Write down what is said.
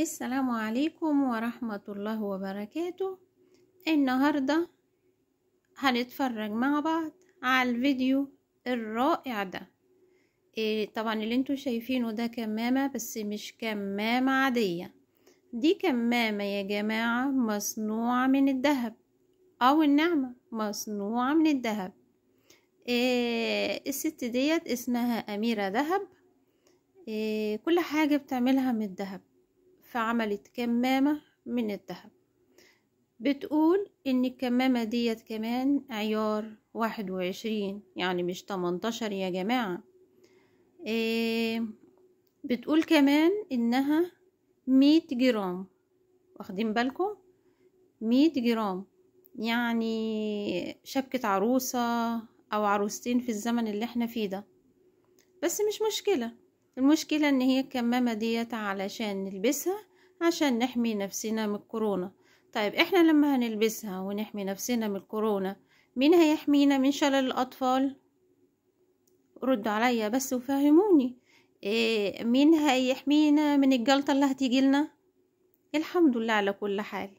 السلام عليكم ورحمة الله وبركاته. النهاردة هنتفرج مع بعض على الفيديو الرائع ده. طبعا اللي انتوا شايفينه ده كمامة، بس مش كمامة عادية. دي كمامة يا جماعة مصنوعة من الذهب، او النعمة مصنوعة من الذهب. الست ديت اسمها أميرة ذهب. كل حاجة بتعملها من الذهب، فعملت كمامة من الذهب. بتقول ان الكمامة ديت كمان عيار 21، يعني مش 18 يا جماعة. بتقول كمان انها 100 جرام، واخدين بالكم؟ 100 جرام يعني شبكة عروسة او عروستين في الزمن اللي احنا فيه ده. بس مش مشكلة، المشكلة ان هي الكمامة ديت علشان نلبسها عشان نحمي نفسنا من الكورونا. طيب احنا لما هنلبسها ونحمي نفسنا من الكورونا، مين هيحمينا من شلل الاطفال؟ ردوا عليا بس وفهموني. مين هيحمينا من الجلطة اللي هتيجي لنا؟ الحمد لله على كل حال.